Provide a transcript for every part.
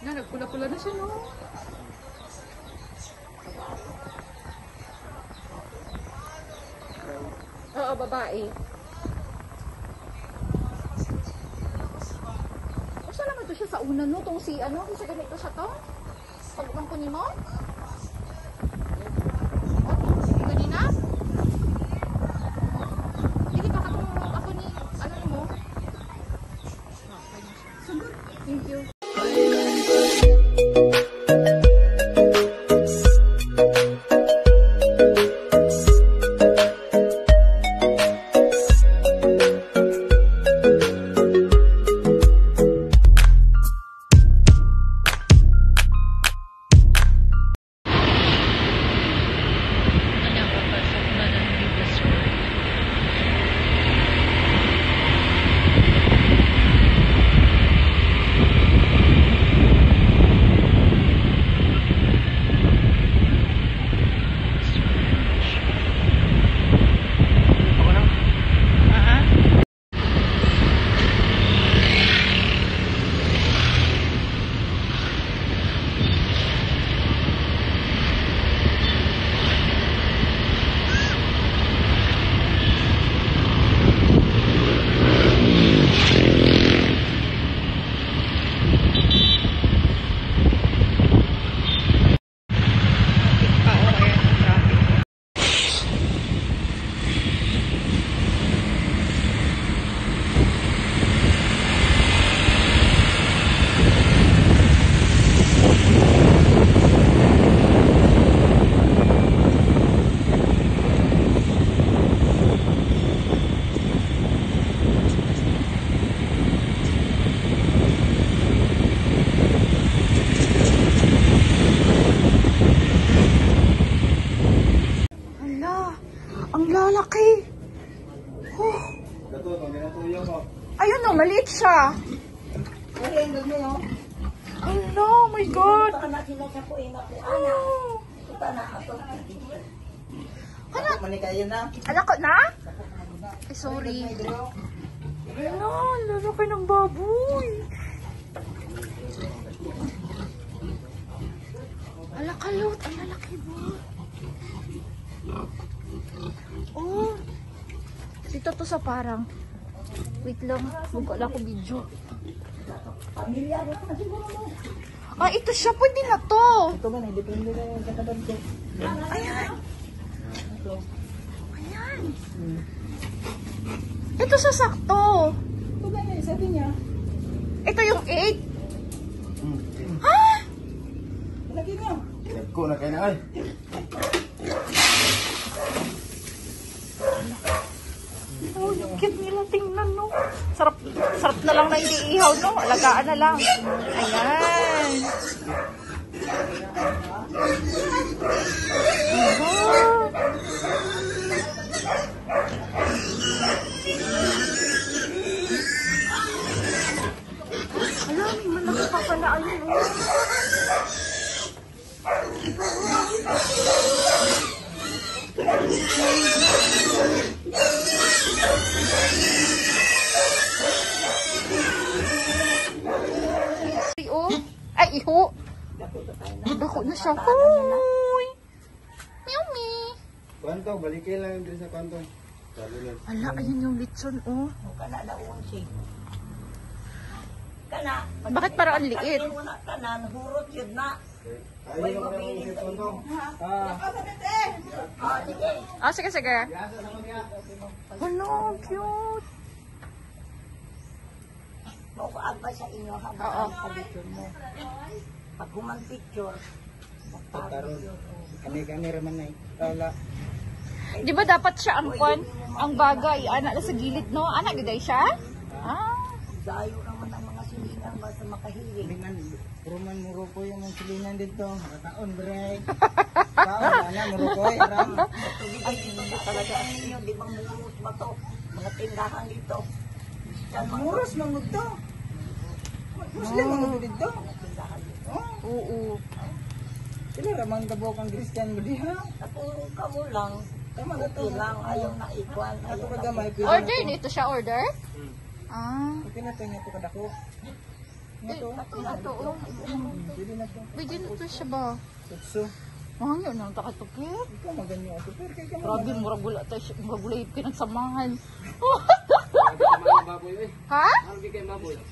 Na, nagpula-pula na siya, no? Oo, babae. Usa naman to siya sa una, no? Tong si, ano? Kasi ganito siya to? Pag-upang ko mo? Okay, kanina? Hindi pa ako ni, ano mo? Sunod. Thank you. Ang lalaki. Oh. Ayun o, maliit siya. Oh my God. Oh. Anak ko na? Eh, sorry. Ano, lalaki ng baboy. Alakalot, ang lalaki mo. Oh, dito to sa parang. Wait lang, wala ko video. Ah, ito siya, pwede na to. Ito man, depende na yung kataban ko. Ayan. Ayan. Ito sa sakto. Ito ba na, sabi niya. Ito yung 8. Ha? Lagi niya. Ko na kayo na ay. Oh, yung cute nila, tingnan, no? Sarap, sarap na lang na hindi ihaw, no? Alagaan na lang. Ayan. Alam, malaki pa pala. Ayun, oh. Ay, iho. Dako na siya. Hoy. Meow me. Kwanto, balikin lang yung sa kwanto. Ala, ayun yung litson, oh. Kana na unsi. Kana. Bakit parang ang liit? Kana, nahurot yun na. Ayun yung kanyang sa kwanto. Ah, sige, sige. Ano, cute. Maukaan ba sa inyo Oo. habang sa picture mo? Pag humang picture, Kami raman na wala. Di ba dapat siya ang kwan? Ang bagay, anak na sa gilid, no? Anak, giday siya? Ah. dayo naman ang mga silingan basta makahiling. Lingan, puruman murukoy yung mga silingan dito. Taon, break. Taon, murukoy, aram. Ay, hindi talaga ang ninyo, di bang muros ba to? Mga tindahan dito. Muros lang ito. Muros lang dito. Oo. Sila ramang tabok ang Christian mo diha. Ako kamo lang. Tama na to lang. Ayaw na ikwan. Ako kagamay. Order nito siya, order? Ah. Okay na ito nga ito kadako. Nga to. Ato, oh. Pwede na to. Pwede na to siya ba? Tutso. Mahangyo nang takatukit. Ikaw maganyo ako. Pero kay ka Grabe, murag wala tayo siya. Murag wala yung pinagsamahan. Ha?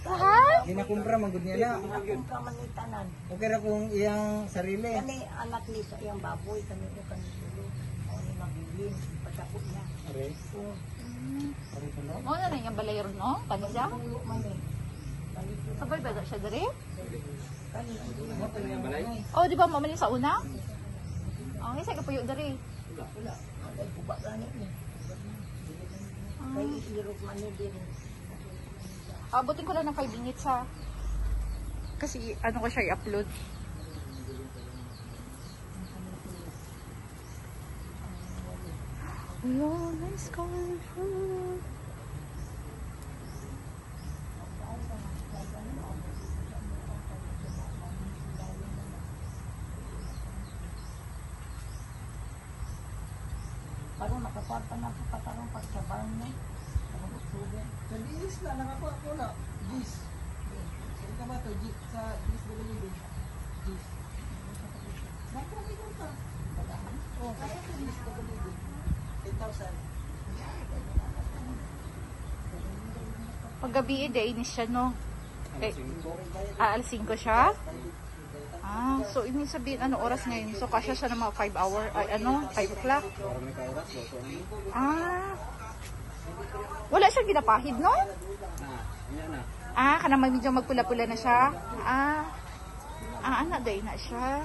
Ha? ginakumpra magud niya na. Kung kamanitanan. Okay ra kung iyang sarili. Kani anak ni sa iyang baboy, kani ko kanilo. O ni mabilin, pagdako niya. Are. Kung Are to no. Ano na yung balayro, no? Kanisa? ulo man eh. Kanilo. Sabay ba siya dali? Kanilo. Oh, di ba mamali sa una? Ang isa ka puyo dali. Wala. Ay, kuba gani niya. Kay irog man ni din. Abutin ko lang ng 5 minutes ha. Kasi ano ko siya i-upload. Hello, nice colorful. Para makakwarta na po katarong pagsabahan niya. Ang Oktubre. Kadis na nakakuha ko na. Gis. Saan ka ba to? Sa Gis WD. Gis. Nakakami ko ka. Oh, kaya ko Gis WD. 8,000. Paggabi day ni siya no. Eh, alas 5 siya. Ah, so ibig sabihin ano oras ngayon? So kasya siya ng mga 5 hour, ay ano, 5 o'clock. Ah. Wala siyang ginapahid, no? Ah, kana medyo magpula-pula na siya. Ah. Ah, anak day na siya.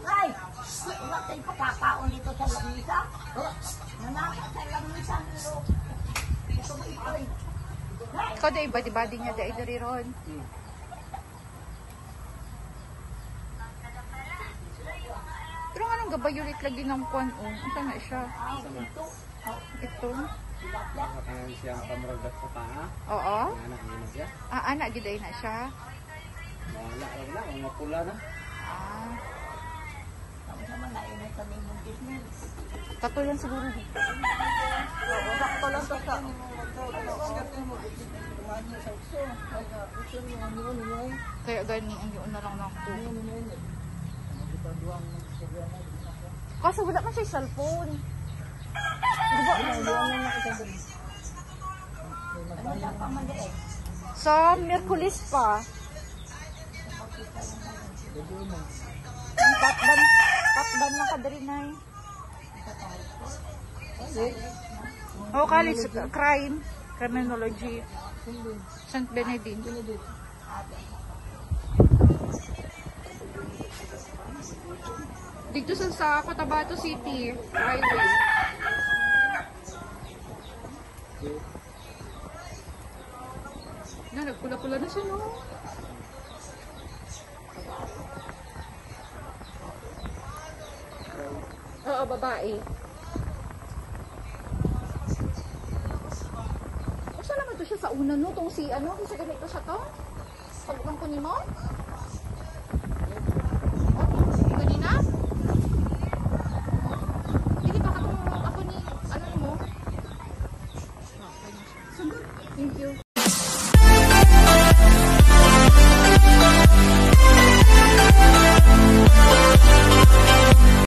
Ay! Wala tayong pakakaon dito sa lamisa. Nanaka sa lamisa. Ito mo ipay. Ikaw day badi-badi niya day dari ron. Pero anong gabayulit lagi ng kwan o? Ito na siya. Ito. Ito. Makakangan siyang pamuragat sa paa. Oo. Anak niya na siya. Ah, anak giday na siya. Wala na. Ang mapula na. Ah. Ang sama na inay kami mong business. Katulan siguro dito. Sakto lang sa ka. Kaya gani ang yun na lang nako. Kasi wala man siya cellphone. Diba? Ano na pa man eh. Sa Miyerkules pa. Ang patban na kadarinay. Oh, college crime. Criminology. St. Benedict. Dito sa Cotabato City Highway. Na, nagpula-pula na siya, no? Oo, babae. Usa naman to siya sa una, no? Tong si, ano? Kasi ganito siya to? Pagbukan ko ni mo?